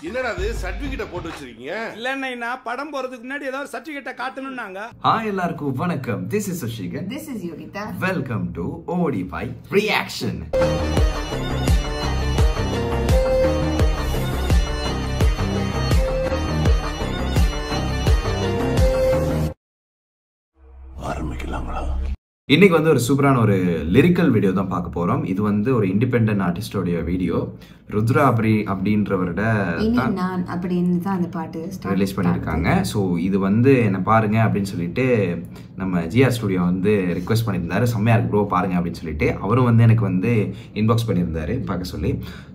என்னடா அது சர்டிபிகேட் போட்டு வச்சிருக்கீங்க? இல்லன்னா படம் போறதுக்கு முன்னாடி ஏதாவது சர்டிபிகேட் காட்டணும்னாங்க. ஹாய் எல்லாருக்கும் வணக்கம். This is Sushigan. This is Yogita. Welcome to OD5 Reaction. ஆரம்பிக்கலாங்களா? இன்னைக்கு வந்து ஒரு சூப்பரான ஒரு லிரிக்கல் வீடியோ தான் பார்க்க போறோம். இது வந்து ஒரு இண்டிபெண்டன்ட் ஆர்டிஸ்டோட வீடியோ. ருத்ரா அப்படின்றவரோட நான் அப்படின்னு தான் அந்த பாட்டு ரிலீஸ் பண்ணியிருக்காங்க. ஸோ இது வந்து என்ன பாருங்க அப்படின்னு சொல்லிட்டு நம்ம ஜிஆர் ஸ்டுடியோ வந்து ரிக்வெஸ்ட் பண்ணியிருந்தாரு. செம்மையா இருக்கு ப்ரோ பாருங்க அப்படின்னு சொல்லிட்டு அவரும் வந்து எனக்கு வந்து இன்பாக்ஸ் பண்ணியிருந்தாரு பார்க்க சொல்லி.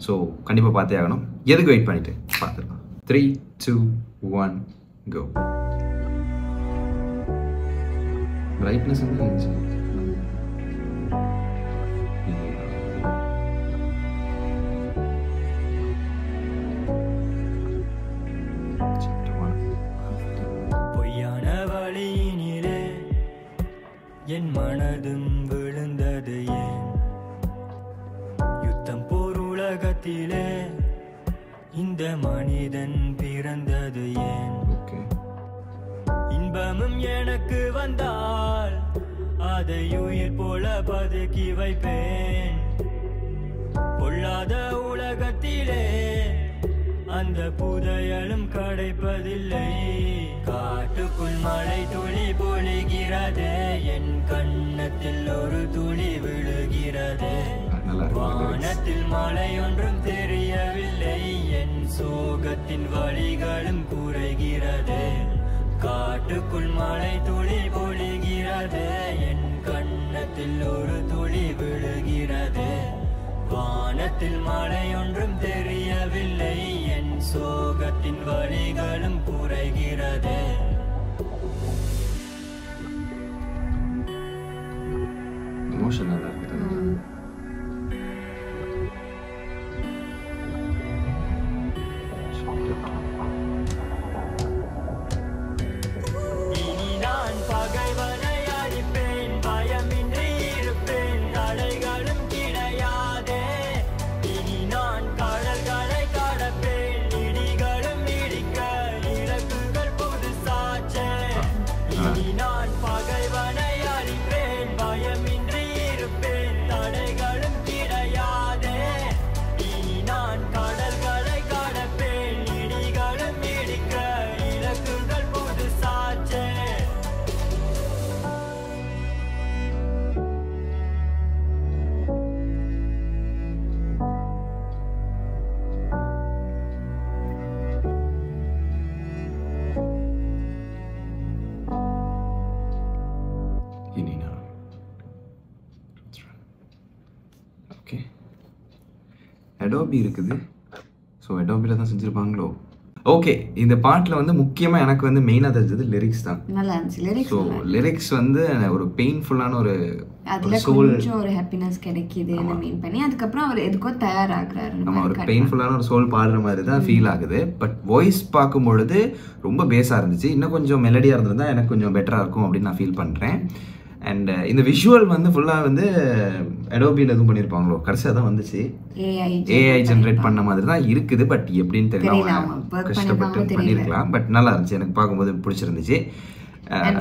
ஸோ கண்டிப்பாக பார்த்தே ஆகணும். எதுக்கு வெயிட் பண்ணிட்டு பார்த்துருக்கோம். 3, 2, 1 go. பிரைட்னஸ் வந்து பொய்யான வழியினிலே என் மனதும் விழுந்தது ஏன்? யுத்தம் போர் உலகத்திலே இந்த மனிதன் பிறந்தது ஏன்? இன்பமும் எனக்கு வந்தால் அதை உயிர் போல பதுக்கி வைப்பேன். பொல்லாத உலகத்திலே அந்த புதையலும் கிடைப்பதில்லை. காட்டுக்குள் மழை துளி பொழிகிறதே, என் கண்ணத்தில் ஒரு துளி விழுகிறதே. வானத்தில் மழை ஒன்றும் தெரியவில்லை, என் சோகத்தின் வழிகளும் குறைகிறதே. காட்டுக்குள் மழை துளி பொழிகிறதே, என் கண்ணத்தில் ஒரு துளி விழுகிறதே. வானத்தில் மழை ஒன்றும் தெரியவில்லை, என் சோகத்தின் வழிகளும் குறைகிறதே. எமோஷனலா இருக்கு. அடோபி இருக்குது. ஸோ அடோபியில் தான் செஞ்சுருப்பாங்களோ. ஓகே, இந்த பாட்டில் வந்து முக்கியமாக எனக்கு வந்து மெயினாக தெரிஞ்சது லிரிக்ஸ் தான். நல்லா இருந்துச்சு லிரிக்ஸ். ஸோ லிரிக்ஸ் வந்து ஒரு பெயின்ஃபுல்லான ஒரு அதில் கொஞ்சம் ஒரு ஹாப்பினஸ் கிடைக்குதுன்னு மீன் பண்ணி அதுக்கப்புறம் அவர் எதுக்கோ தயாராகிறாரு. நம்ம ஒரு பெயின்ஃபுல்லான ஒரு சோல் பாடுற மாதிரி தான் ஃபீல் ஆகுது. பட் வாய்ஸ் பார்க்கும்பொழுது ரொம்ப பேஸாக இருந்துச்சு. இன்னும் கொஞ்சம் மெலடியாக இருந்திருந்தா எனக்கு கொஞ்சம் பெட்டராக இருக்கும் அப்படின்னு நான் ஃபீல் பண்ணுறேன். அண்ட் இந்த விஷுவல் வந்து ஃபுல்லாக வந்து அடோபியில் எதுவும் பண்ணியிருப்பாங்களோ, கடைசியாக தான் வந்துச்சு. ஏஐ ஜென்ரேட் பண்ண மாதிரி தான் இருக்குது. பட் எப்படின்னு தெரியல, கஷ்டப்பட்டு பண்ணியிருக்கலாம். பட் நல்லா இருந்துச்சு, எனக்கு பார்க்கும்போது பிடிச்சிருந்துச்சு.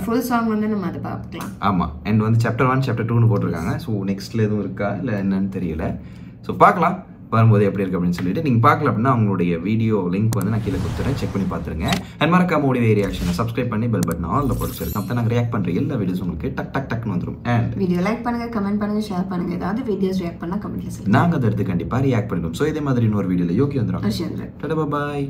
ஃபுல் சாங் வந்து நம்ம அதை பார்க்கலாம். ஆமாம். அண்ட் வந்து சாப்டர் 1 சாப்டர் 2ன்னு போட்டிருக்காங்க. ஸோ நெக்ஸ்ட்டில் எதுவும் இருக்கா இல்லை என்னன்னு தெரியல. ஸோ பார்க்கலாம் வரும்போது எப்படி இருக்குது அப்படின்னு சொல்லிட்டு. நீங்கள் பார்க்கல அப்படின்னா அவங்களுடைய வீடியோ லிங்க் வந்து நான் கீழே கொடுத்துறேன், செக் பண்ணி பார்த்துருங்க. அண்ட் மறக்காம OD5 ரியாக்ஷனை சப்ஸ்கிரைப் பண்ணி பெல் பட்டன் ஆல்ல போட்டு வச்சிருக்கேன். அப்போ நாங்கள் ரியாக்ட் பண்ணுற எல்லா வீடியோஸ் உங்களுக்கு டக்குன்னு வந்துடும். அண்ட் வீடியோ லைக் பண்ணுங்க, கமெண்ட் பண்ணுங்க, ஷேர் பண்ணுங்க. ஏதாவது வீடியோஸ் ரியாக்ட் பண்ணால் கமெண்ட்ல சொல்லுங்க, நாங்கள் அதை எடுத்து கண்டிப்பாக ரியாக்ட் பண்ணிடுவோம். ஸோ இதே மாதிரி இன்னொரு வீடியோவில் யோகி வந்துடும். பாய்.